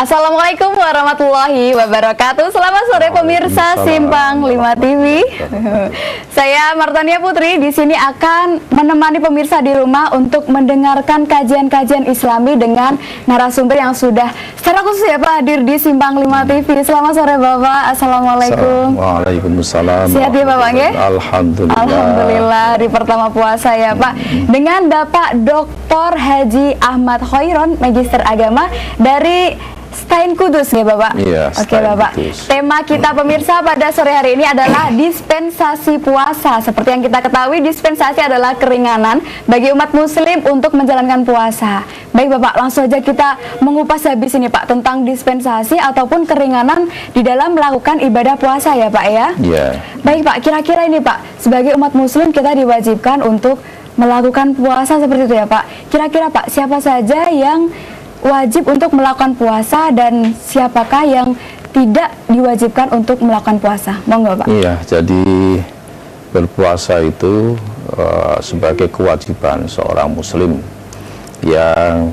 Assalamualaikum warahmatullahi wabarakatuh. Selamat sore pemirsa Simpang 5 TV. Saya Martania Putri di sini akan menemani pemirsa di rumah untuk mendengarkan kajian-kajian Islami dengan narasumber yang sudah secara khusus ya Pak hadir di Simpang 5 TV. Selamat sore Bapak. Assalamualaikum. Waalaikumsalam. Sehat ya Bapak nggih? Alhamdulillah. Alhamdulillah hari pertama puasa ya Pak. Dengan Bapak Dr. Haji Ahmad Khoiron, Magister Agama dari Stein Kudus ya Bapak? Iya, Oke Bapak. Kudus. Tema kita pemirsa pada sore hari ini adalah dispensasi puasa. Seperti yang kita ketahui, dispensasi adalah keringanan bagi umat muslim untuk menjalankan puasa. Baik Bapak, langsung saja kita mengupas habis ini Pak tentang dispensasi ataupun keringanan di dalam melakukan ibadah puasa ya Pak ya? Iya. Baik Pak, kira-kira ini Pak, sebagai umat muslim kita diwajibkan untuk melakukan puasa seperti itu ya Pak. Kira-kira Pak, siapa saja yang wajib untuk melakukan puasa dan siapakah yang tidak diwajibkan untuk melakukan puasa? Monggo Pak. Iya, jadi berpuasa itu sebagai kewajiban seorang muslim yang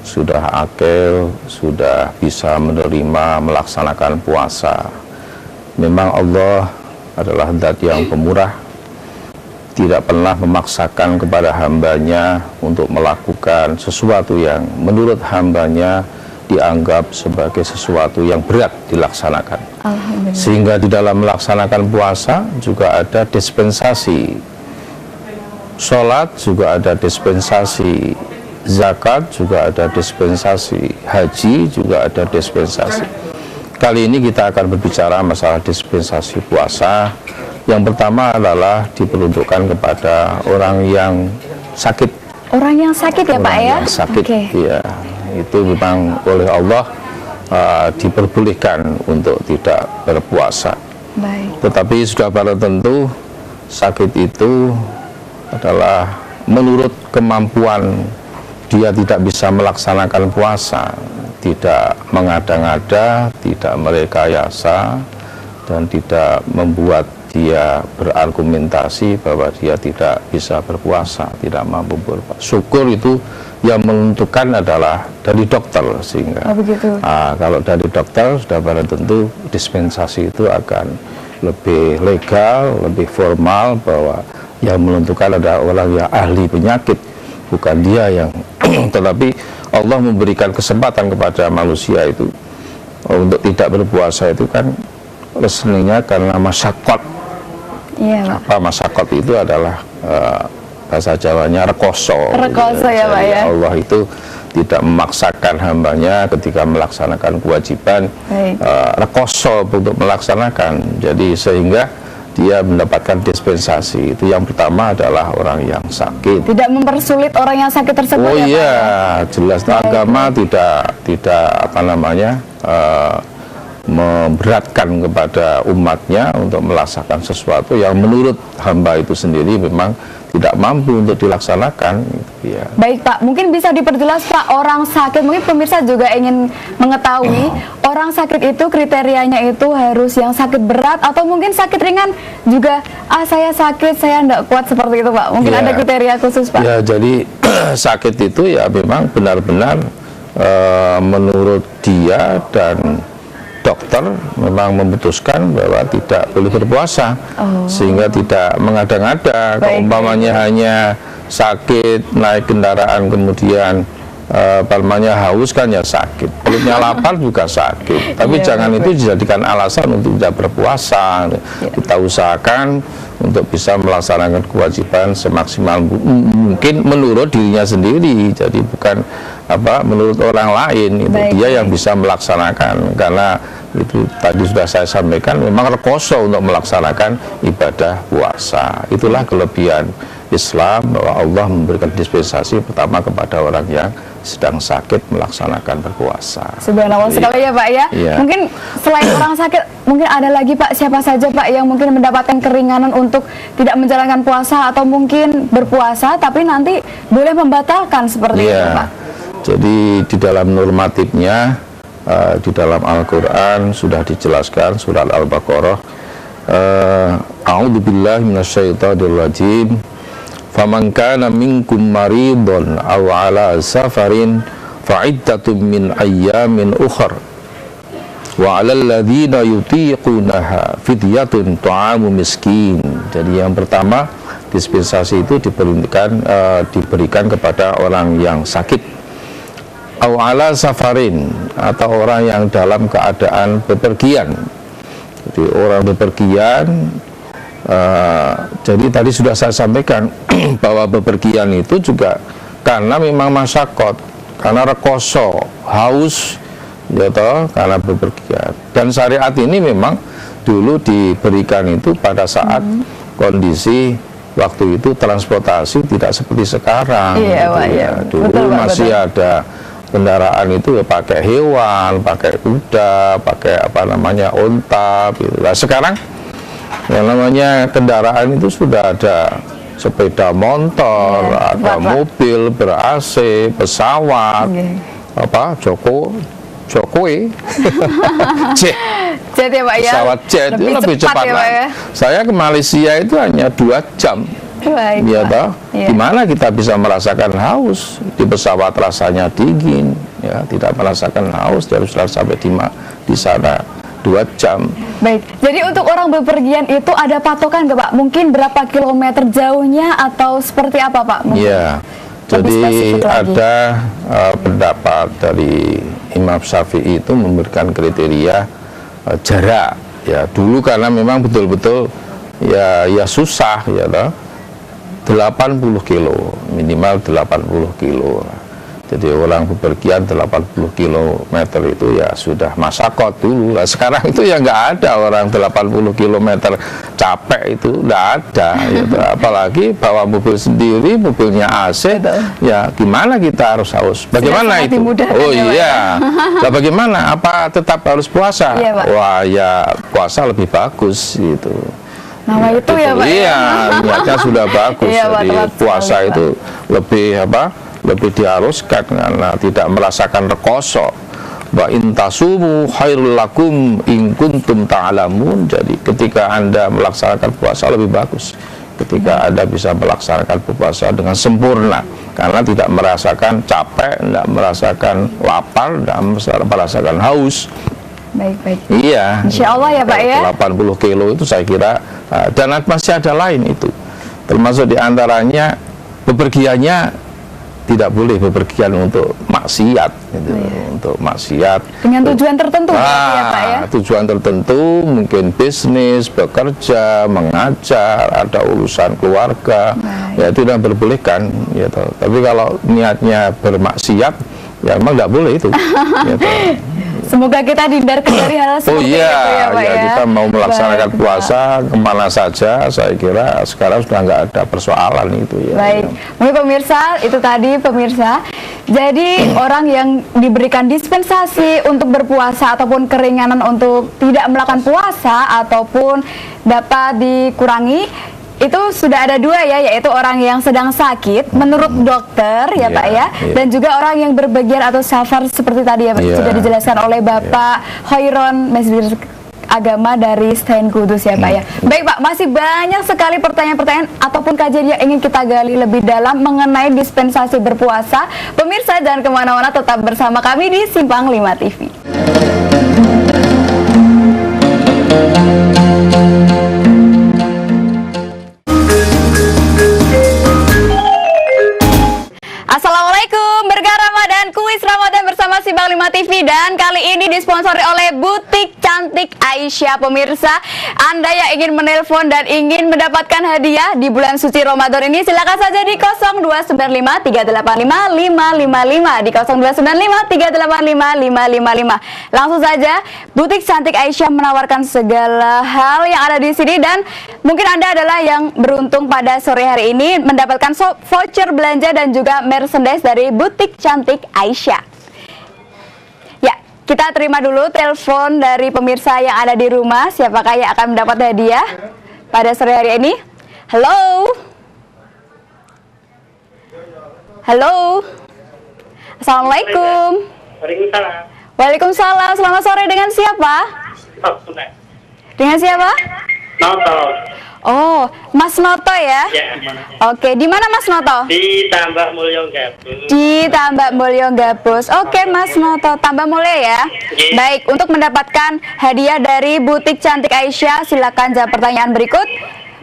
sudah akil, sudah bisa menerima melaksanakan puasa. Memang Allah adalah zat yang pemurah, tidak pernah memaksakan kepada hambanya untuk melakukan sesuatu yang menurut hambanya dianggap sebagai sesuatu yang berat dilaksanakan. Sehingga di dalam melaksanakan puasa juga ada dispensasi. Sholat juga ada dispensasi. Zakat juga ada dispensasi. Haji juga ada dispensasi. Kali ini kita akan berbicara masalah dispensasi puasa. Yang pertama adalah diperuntukkan kepada orang yang sakit. Orang yang sakit ya Pak ya? Yang sakit, ya. Itu memang oleh Allah diperbolehkan untuk tidak berpuasa. Baik. Tetapi sudah pada tentu sakit itu adalah menurut kemampuan dia tidak bisa melaksanakan puasa, tidak mengada-ngada, tidak merekayasa, dan tidak membuat dia berargumentasi bahwa dia tidak bisa berpuasa, tidak mampu berpuasa. Syukur itu yang menentukan adalah dari dokter, sehingga kalau dari dokter sudah pada tentu dispensasi itu akan lebih legal, lebih formal, bahwa yang menentukan adalah orang yang ahli penyakit, bukan dia yang tetapi Allah memberikan kesempatan kepada manusia itu untuk tidak berpuasa itu kan resninya karena masyarakat. Iya, Apa masyarakat itu adalah bahasa Jawanya rekoso. Rekoso ya Pak ya. Allah itu tidak memaksakan hambanya ketika melaksanakan kewajiban rekoso untuk melaksanakan. Jadi sehingga dia mendapatkan dispensasi. Itu yang pertama adalah orang yang sakit. Tidak mempersulit orang yang sakit tersebut ya Pak? Ya? Jelas agama tidak apa namanya memberatkan kepada umatnya untuk melaksanakan sesuatu yang menurut hamba itu sendiri memang tidak mampu untuk dilaksanakan ya. Baik Pak, mungkin bisa diperjelas Pak, orang sakit, mungkin pemirsa juga ingin mengetahui orang sakit itu kriterianya itu harus yang sakit berat atau mungkin sakit ringan juga, saya sakit, saya tidak kuat, seperti itu Pak, mungkin ada kriteria khusus Pak? Ya, jadi sakit itu ya memang benar-benar menurut dia dan dokter memang memutuskan bahwa tidak boleh berpuasa, sehingga tidak mengada-ngada. Umpamanya hanya sakit, naik kendaraan kemudian palmanya haus kan ya sakit, perutnya lapar juga sakit, tapi jangan itu dijadikan alasan untuk tidak berpuasa. Kita usahakan untuk bisa melaksanakan kewajiban semaksimal mungkin menurut dirinya sendiri, jadi bukan menurut orang lain. Itu dia yang bisa melaksanakan, karena itu tadi sudah saya sampaikan memang rekoso untuk melaksanakan ibadah puasa. Itulah kelebihan Islam, bahwa Allah memberikan dispensasi pertama kepada orang yang sedang sakit melaksanakan berpuasa. Subhanallah sekali ya Pak ya. Mungkin selain orang sakit, mungkin ada lagi Pak, siapa saja Pak yang mungkin mendapatkan keringanan untuk tidak menjalankan puasa atau mungkin berpuasa tapi nanti boleh membatalkan seperti itu Pak? Jadi di dalam normatifnya, di dalam Al-Quran sudah dijelaskan, surat Al-Baqarah, a'udzubillahi minasyaitonirrajim, faman kana minkum maridun aw ala safarin fa'iddatum min ayyamin ukhar wa 'alal ladzina yutiqunaha fidyatun ta'amu miskin. Jadi yang pertama, dispensasi itu diberikan kepada orang yang sakit, au ala safarin, atau orang yang dalam keadaan bepergian. Jadi orang bepergian, jadi tadi sudah saya sampaikan bahwa bepergian itu juga karena memang masyakot, karena rekoso, haus, ya toh, karena bepergian. Dan syariat ini memang dulu diberikan itu pada saat kondisi waktu itu transportasi tidak seperti sekarang. Iya, gitu, ya. Dulu betul, masih ada kendaraan itu ya pakai hewan, pakai kuda, pakai apa namanya unta. Gitu. Nah, sekarang yang namanya kendaraan itu sudah ada sepeda motor, ada mobil ber-AC, pesawat, apa Jokowi, jet ya Pak ya, pesawat jet itu lebih cepat ya, lah. Ya? Saya ke Malaysia itu hanya 2 jam. Baik, Ya toh, ya. Gimana kita bisa merasakan haus di pesawat, rasanya dingin, ya tidak merasakan haus, harus sampai di sana 2 jam. Baik, jadi untuk orang bepergian itu ada patokan nggak Pak? Mungkin berapa kilometer jauhnya atau seperti apa Pak? Iya, jadi ada pendapat dari Imam Syafi'i itu memberikan kriteria jarak. Ya dulu karena memang betul-betul ya susah ya toh. 80 kilo, minimal 80 kilo. Jadi orang bepergian 80 kilometer itu ya sudah masyakot dulu. Nah, sekarang itu ya nggak ada orang 80 kilometer capek, itu nggak ada. Gitu. Apalagi bawa mobil sendiri, mobilnya AC, ya gimana kita harus haus? Bagaimana itu? Oh iya, nah, bagaimana? Apa tetap harus puasa? Iya, Pak. Wah ya puasa lebih bagus gitu. Nah itu ya Pak. Iya, niatnya sudah bagus. Iya, jadi puasa itu lebih lebih diharuskan karena tidak merasakan rekoso. Wa intasumu khairul lakum in kuntum ta'lamun. Jadi ketika Anda melaksanakan puasa lebih bagus ketika Anda bisa melaksanakan puasa dengan sempurna, karena tidak merasakan capek, tidak merasakan lapar, tidak merasakan haus. Baik. Iya. Insya Allah ya Pak ya. 80 kilo itu saya kira, dan masih ada lain itu. Termasuk diantaranya bepergiannya tidak boleh bepergian untuk maksiat, gitu. Untuk maksiat. Dengan tujuan tertentu ya Pak ya. Tujuan tertentu, mungkin bisnis, bekerja, mengajar, ada urusan keluarga, ya itu tidak diperbolehkan. Gitu. Tapi kalau niatnya bermaksiat, ya memang tidak boleh itu. Gitu. Semoga kita dihindarkan dari hal seperti itu ya Pak ya. Kita mau melaksanakan puasa kemana saja, saya kira sekarang sudah nggak ada persoalan itu ya. Baik, mungkin pemirsa, itu tadi pemirsa. Jadi orang yang diberikan dispensasi untuk berpuasa ataupun keringanan untuk tidak melakukan puasa ataupun dapat dikurangi, itu sudah ada 2 ya, yaitu orang yang sedang sakit menurut dokter ya Pak ya, dan juga orang yang berpergian atau safar seperti tadi ya Pak, sudah dijelaskan oleh Bapak Khairon, Mesdir Agama dari Stand Kudus ya Pak ya. Baik Pak, masih banyak sekali pertanyaan-pertanyaan ataupun kajian yang ingin kita gali lebih dalam mengenai dispensasi berpuasa. Pemirsa jangan kemana-mana, tetap bersama kami di Simpang 5 TV. Assalamualaikum, berkah Ramadan, kuis Ramadan bersama Simpang 5 TV, dan kali ini disponsori oleh Butik Cantik Aisyah. Pemirsa, Anda yang ingin menelpon dan ingin mendapatkan hadiah di bulan suci Ramadan ini, silakan saja di 0295 385 555, di 0295 385 555. Langsung saja, Butik Cantik Aisyah menawarkan segala hal yang ada di sini, dan mungkin Anda adalah yang beruntung pada sore hari ini mendapatkan voucher belanja dan juga merchandise dari Butik Cantik Aisyah. Ya, kita terima dulu telepon dari pemirsa yang ada di rumah. Siapakah yang akan mendapat hadiah pada sore hari ini? Halo. Halo. Assalamualaikum. Waalaikumsalam. Waalaikumsalam. Selamat sore, dengan siapa? Dengan siapa? Noto. Oh, Mas Noto ya? Ya. Oke, di mana Mas Noto? Di Tambak Mulyo Gabus. Di Tambak Mulyo Gabus. Oke, Mas Noto, Tambak Mulyo ya. Oke. Baik, untuk mendapatkan hadiah dari Butik Cantik Aisyah, silakan jawab pertanyaan berikut.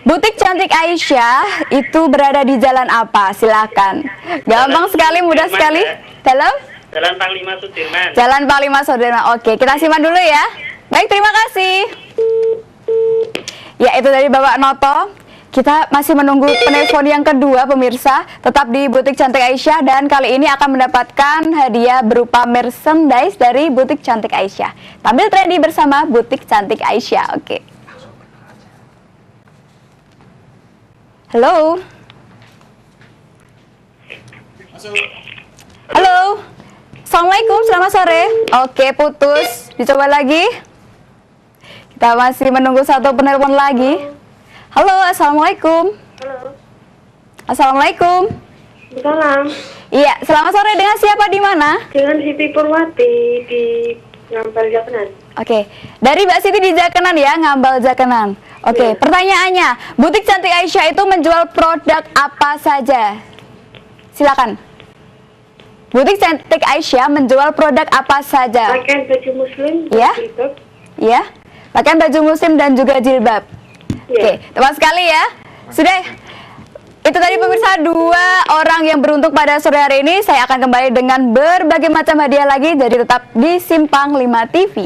Butik Cantik Aisyah itu berada di jalan apa? Silakan. Gampang sekali, mudah sekali. Dalam? Jalan Panglima Sudirman. Jalan Panglima Sudirman. Oke, kita simak dulu ya. Baik, terima kasih. Ya, itu dari Bapak Noto. Kita masih menunggu penelpon yang kedua, pemirsa. Tetap di Butik Cantik Aisyah, dan kali ini akan mendapatkan hadiah berupa merchandise dari Butik Cantik Aisyah. Tampil trendy bersama Butik Cantik Aisyah. Oke. Halo. Halo. Assalamualaikum, selamat sore. Oke, putus. Dicoba lagi. Kita masih menunggu satu penelpon lagi. Halo, assalamualaikum. Halo. Assalamualaikum. Salam. Iya, selamat sore. Dengan siapa, di mana? Dengan Siti Purwati di Ngambal Jakenan. Oke, dari Mbak Siti di Jakenan ya, Ngambal Jakenan. Oke, Iya. pertanyaannya, Butik Cantik Aisyah itu menjual produk apa saja? Silakan. Butik Cantik Aisyah menjual produk apa saja? Pakaian baju muslim. Iya. Jilbab. Ya, pakaian baju muslim dan juga jilbab. Iya. Oke, tepat sekali ya. Sudah. Itu tadi pemirsa, dua orang yang beruntung pada sore hari ini. Saya akan kembali dengan berbagai macam hadiah lagi. Jadi tetap di Simpang 5 TV.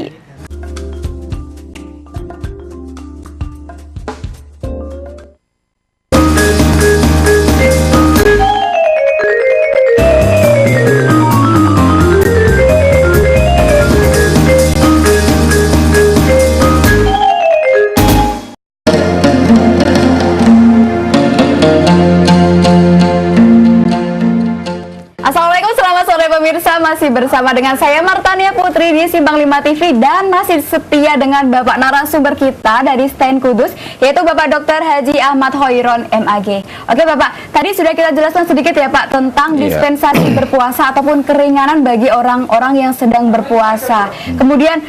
Assalamualaikum, selamat sore pemirsa. Masih bersama dengan saya Martania Putri di Simpang 5 TV, dan masih setia dengan Bapak narasumber kita dari Stand Kudus, yaitu Bapak Dr. Haji Ahmad Hoiron MAG. Oke Bapak, tadi sudah kita jelaskan sedikit ya Pak tentang dispensasi berpuasa ataupun keringanan bagi orang-orang yang sedang berpuasa. Kemudian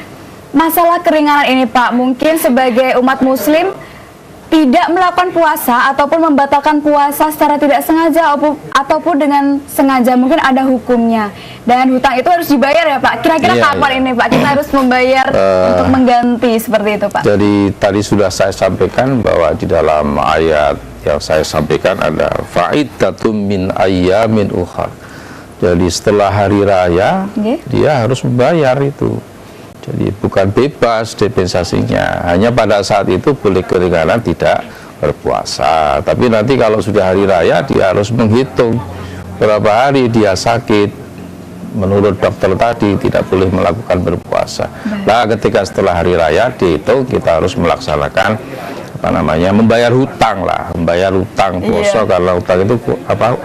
masalah keringanan ini Pak, mungkin sebagai umat muslim tidak melakukan puasa ataupun membatalkan puasa secara tidak sengaja ataupun dengan sengaja, mungkin ada hukumnya, dan hutang itu harus dibayar ya Pak. Kira-kira kapan ini Pak kita harus membayar untuk mengganti seperti itu Pak? Jadi tadi sudah saya sampaikan bahwa di dalam ayat yang saya sampaikan ada fa'iddatum min ayyamin ukhar. Jadi setelah hari raya dia harus membayar itu. Jadi bukan bebas dispensasinya, hanya pada saat itu boleh keringanan tidak berpuasa. Tapi nanti kalau sudah hari raya dia harus menghitung berapa hari dia sakit. Menurut dokter tadi tidak boleh melakukan berpuasa. Nah, ketika setelah hari raya dihitung, kita harus melaksanakan membayar hutang lah, membayar hutang puasa. Kalau hutang itu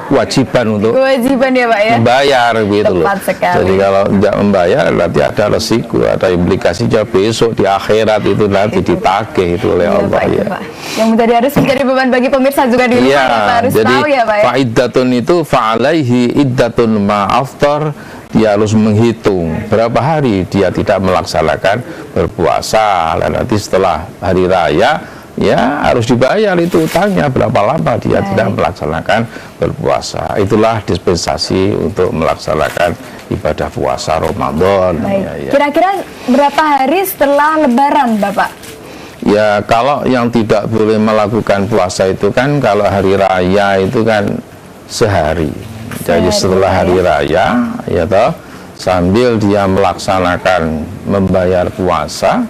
kewajiban untuk kewajiban ya Pak ya, membayar gitu loh. Sekali. Jadi kalau tidak membayar nanti ada resiko, ada implikasinya besok di akhirat itu nanti ditagih itu oleh Allah Pak, ya. Pak. Yang harus menjadi beban bagi pemirsa juga di rumah ya Pak, harus jadi tahu ya Pak ya. Fa'iddatun itu fa'alaihi iddatun ma'aftar, dia harus menghitung berapa hari dia tidak melaksanakan berpuasa. Dan nanti setelah hari raya ya harus dibayar itu utangnya, berapa lama dia tidak melaksanakan berpuasa. Itulah dispensasi untuk melaksanakan ibadah puasa Ramadan. Kira-kira berapa hari setelah Lebaran Bapak? Ya kalau yang tidak boleh melakukan puasa itu kan kalau hari raya itu kan sehari. Jadi setelah hari raya ya toh, sambil dia melaksanakan membayar puasa,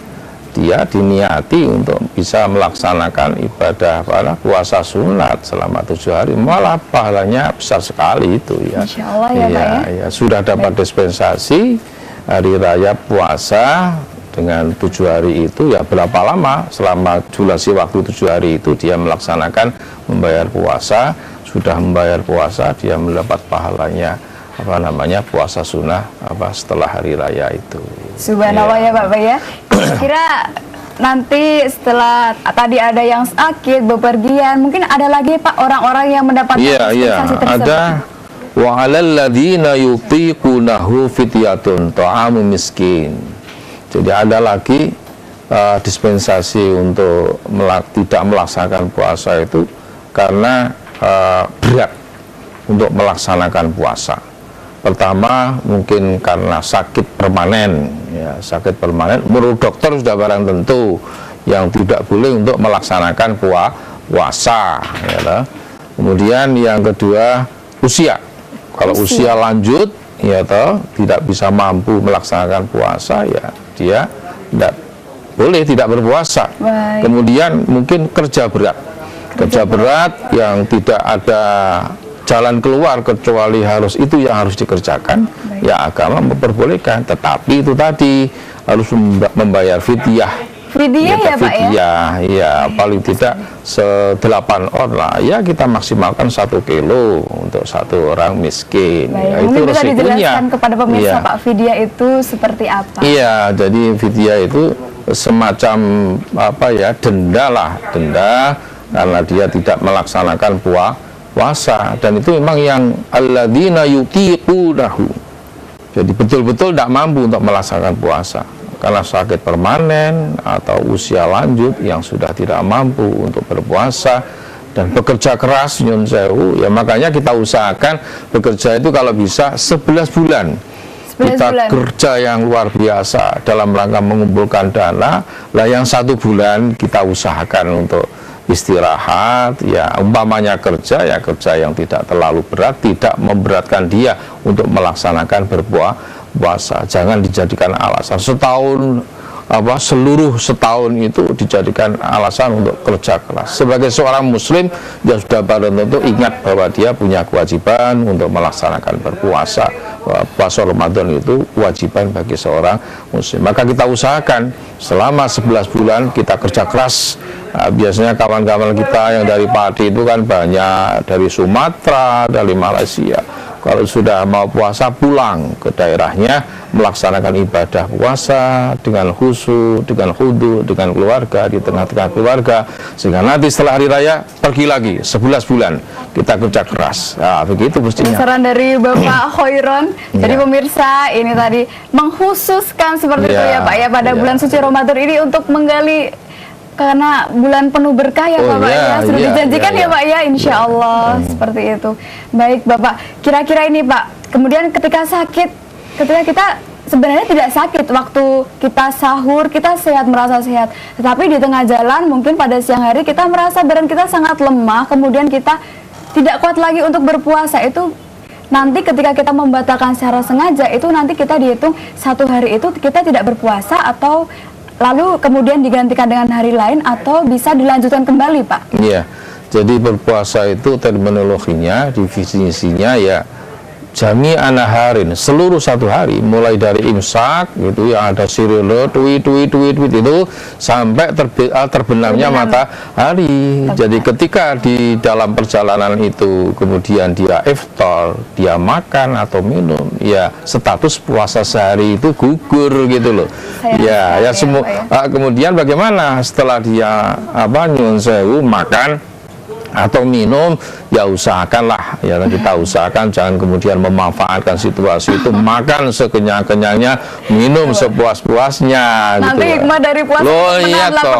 dia diniati untuk bisa melaksanakan ibadah puasa sunat selama 7 hari, malah pahalanya besar sekali itu ya. Insya Allah ya Pak ya. Sudah dapat dispensasi hari raya puasa dengan 7 hari itu ya berapa lama, selama durasi waktu 7 hari itu dia melaksanakan membayar puasa. Sudah membayar puasa dia mendapat pahalanya puasa sunnah setelah hari raya itu. Subhanallah ya Bapak ya. Kira nanti setelah tadi ada yang sakit, bepergian, mungkin ada lagi Pak orang-orang yang mendapatkan dispensasi tersebut. Ada wa 'alal ladzina yutiqunahu fityatun ta'amu miskin. Jadi ada lagi dispensasi untuk tidak melaksanakan puasa itu karena berat untuk melaksanakan puasa. Pertama mungkin karena sakit permanen, ya, sakit permanen. Menurut dokter sudah barang tentu yang tidak boleh untuk melaksanakan puasa. Ya. Kemudian yang kedua usia. Kalau usia lanjut, ya toh tidak bisa mampu melaksanakan puasa, ya dia tidak boleh tidak berpuasa. Baik. Kemudian mungkin kerja berat yang tidak ada jalan keluar kecuali harus itu yang harus dikerjakan. Baik. Ya agama memperbolehkan, tetapi itu tadi harus membayar fidyah. Fidyah ya Pak ya? Ya paling tidak 8 on lah. Ya kita maksimalkan 1 kilo untuk satu orang miskin. Baik, Ya, mungkin itu bisa resikonya. dijelaskan kepada pemirsa Ya. Pak, fidyah itu seperti apa? Iya, jadi fidyah itu semacam apa ya, denda karena dia tidak melaksanakan puasa, dan itu memang yang alladzina yutiqunahu. Jadi betul-betul tidak mampu untuk melaksanakan puasa karena sakit permanen atau usia lanjut yang sudah tidak mampu untuk berpuasa dan bekerja keras nyun sewu, ya makanya kita usahakan bekerja itu kalau bisa 11 bulan. 11 Kita bulan. kerja yang luar biasa dalam rangka mengumpulkan dana, lah yang 1 bulan kita usahakan untuk istirahat, ya umpamanya kerja yang tidak terlalu berat, tidak memberatkan dia untuk melaksanakan berpuasa. Jangan dijadikan alasan seluruh setahun itu dijadikan alasan untuk kerja keras. Sebagai seorang muslim, dia sudah pada tentu ingat bahwa dia punya kewajiban untuk melaksanakan berpuasa. Puasa Ramadan itu kewajiban bagi seorang muslim. Maka kita usahakan selama 11 bulan kita kerja keras. Nah, biasanya kawan-kawan kita yang dari Pati itu kan banyak dari Sumatera, dari Malaysia. Kalau sudah mau puasa pulang ke daerahnya melaksanakan ibadah puasa dengan khusyuk, dengan khudu, dengan keluarga, di tengah-tengah keluarga, sehingga nanti setelah hari raya pergi lagi 11 bulan kita kerja keras. Nah, begitu mestinya. Saran dari Bapak Khoiron. Jadi Ya. pemirsa ini tadi mengkhususkan seperti itu ya Pak ya pada Ya. bulan suci Ramadan ini untuk menggali, karena bulan penuh berkah ya Bapak ya, sudah dijanjikan ya Pak ya, insya Allah seperti itu. Baik Bapak, kira-kira ini Pak, kemudian ketika kita sebenarnya tidak sakit waktu kita sahur, kita sehat, merasa sehat, tetapi di tengah jalan mungkin pada siang hari kita merasa badan kita sangat lemah, kemudian kita tidak kuat lagi untuk berpuasa. Itu nanti ketika kita membatalkan secara sengaja, itu nanti kita dihitung 1 hari itu kita tidak berpuasa, atau lalu kemudian digantikan dengan hari lain, atau bisa dilanjutkan kembali Pak? Iya, jadi berpuasa itu terminologinya, definisinya ya jami anaharin, seluruh 1 hari, mulai dari imsak gitu yang ada sirine tweet itu sampai terbenamnya matahari. Jadi ketika di dalam perjalanan itu kemudian dia iftar, dia makan atau minum, ya status puasa sehari itu gugur gitu loh. Ya semua. Kemudian bagaimana setelah dia nyun sewu makan atau minum, ya usahakanlah, ya kita usahakan jangan kemudian memanfaatkan situasi itu, makan sekenyang-kenyangnya, minum sepuas-puasnya. Nanti gitu. hikmah dari puasa Iya toh,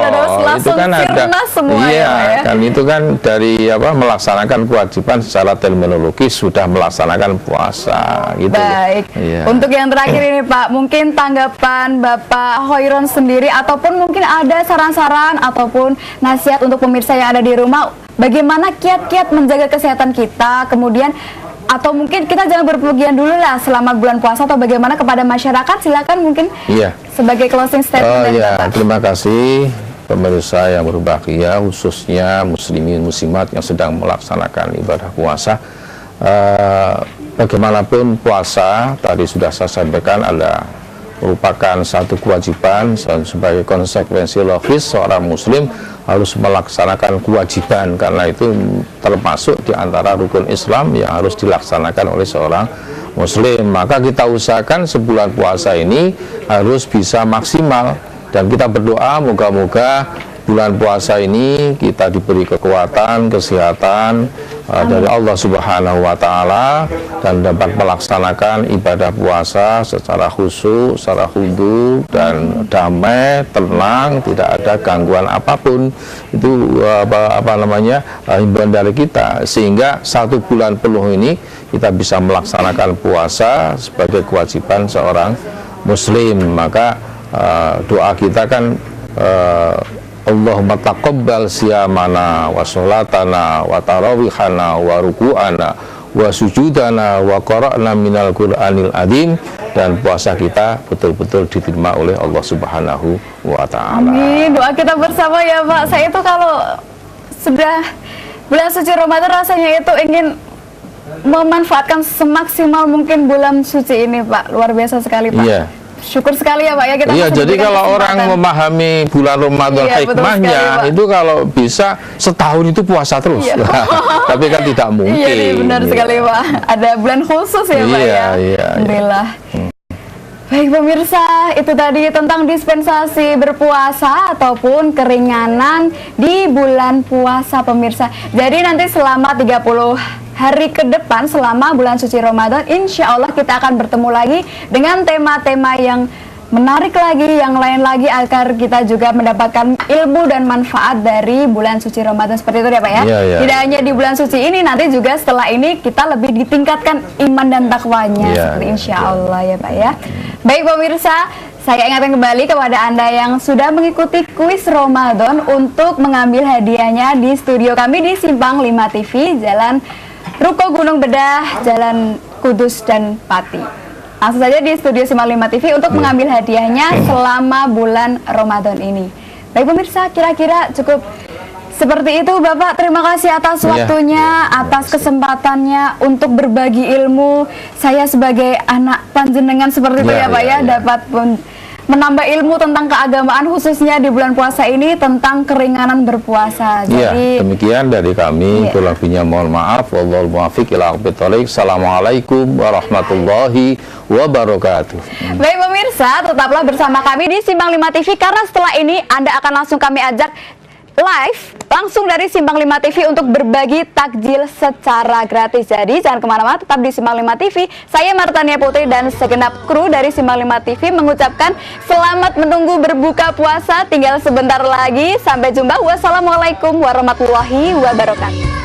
itu kan ada, semua iya, ya, kan itu kan dari melaksanakan kewajiban secara terminologis sudah melaksanakan puasa, gitu. Baik. Ya. Untuk yang terakhir ini Pak, mungkin tanggapan Bapak Khoiron sendiri, ataupun mungkin ada saran-saran ataupun nasihat untuk pemirsa yang ada di rumah, bagaimana kiat-kiat menjaga kesehatan kita, kemudian atau mungkin kita jangan berpergian dulu lah selama bulan puasa, atau bagaimana kepada masyarakat, silakan mungkin sebagai closing statement dari Bapak. Terima kasih pemirsa yang berbahagia, khususnya muslimin muslimat yang sedang melaksanakan ibadah puasa. Bagaimanapun puasa tadi sudah saya sampaikan merupakan satu kewajiban, sebagai konsekuensi logis seorang muslim harus melaksanakan kewajiban, karena itu termasuk di antara rukun Islam yang harus dilaksanakan oleh seorang muslim. Maka kita usahakan sebulan puasa ini harus bisa maksimal, dan kita berdoa moga-moga bulan puasa ini kita diberi kekuatan, kesehatan, dari Allah Subhanahu wa Ta'ala, dan dapat melaksanakan ibadah puasa secara khusyuk, secara khudu dan damai, tenang, tidak ada gangguan apapun. Itu himbauan dari kita, sehingga 1 bulan penuh ini kita bisa melaksanakan puasa sebagai kewajiban seorang muslim. Maka doa kita kan Allahumma taqabbal siyamana wa sholatana wa tarawihana wa ruku'ana wa sujudana wa qara'na minal qur'anil adim, dan puasa kita betul-betul diterima oleh Allah Subhanahu wa Ta'ala. Amin. Doa kita bersama ya Pak. Saya itu kalau sudah bulan suci Ramadan rasanya itu ingin memanfaatkan semaksimal mungkin bulan suci ini Pak. Luar biasa sekali Pak. Iya. Syukur sekali ya Pak ya, kita iya, jadi kalau orang memahami bulan Ramadan, iya, hikmahnya sekali, itu kalau bisa setahun itu puasa terus. Iya. Tapi kan tidak mungkin. Iya, benar sekali Pak. Ada bulan khusus ya Pak ya. Iya. Alhamdulillah. Baik pemirsa, itu tadi tentang dispensasi berpuasa ataupun keringanan di bulan puasa pemirsa. Jadi nanti selama 30 hari ke depan selama bulan suci Ramadan, insya Allah kita akan bertemu lagi dengan tema-tema yang menarik lagi, yang lain lagi, agar kita juga mendapatkan ilmu dan manfaat dari bulan suci Ramadan. Seperti itu ya Pak ya. Iya. Tidak hanya di bulan suci ini, nanti juga setelah ini kita lebih ditingkatkan iman dan takwanya, seperti insya Allah ya Pak ya. Baik pemirsa, saya ingatkan kembali kepada Anda yang sudah mengikuti kuis Ramadan untuk mengambil hadiahnya di studio kami di Simpang 5 TV, Jalan Ruko Gunung Bedah, Jalan Kudus dan Pati. Langsung saja di studio Simpang 5 TV untuk mengambil hadiahnya selama bulan Ramadan ini. Baik pemirsa, kira-kira cukup seperti itu Bapak. Terima kasih atas waktunya, atas kesempatannya untuk berbagi ilmu. Saya sebagai anak panjenengan seperti itu ya Pak ya, dapat menambah ilmu tentang keagamaan, khususnya di bulan puasa ini tentang keringanan berpuasa. Jadi demikian dari kami. Kurang lebihnya mohon maaf. Wallahul muwaffiq ila aqwamit thoriq. Assalamualaikum warahmatullahi wabarakatuh. Baik pemirsa, tetaplah bersama kami di Simpang 5 TV, karena setelah ini Anda akan langsung kami ajak live langsung dari Simpang 5 TV untuk berbagi takjil secara gratis. Jadi jangan kemana-mana, tetap di Simpang 5 TV. Saya Martania Putri dan segenap kru dari Simpang 5 TV mengucapkan selamat menunggu berbuka puasa. Tinggal sebentar lagi. Sampai jumpa. Wassalamualaikum warahmatullahi wabarakatuh.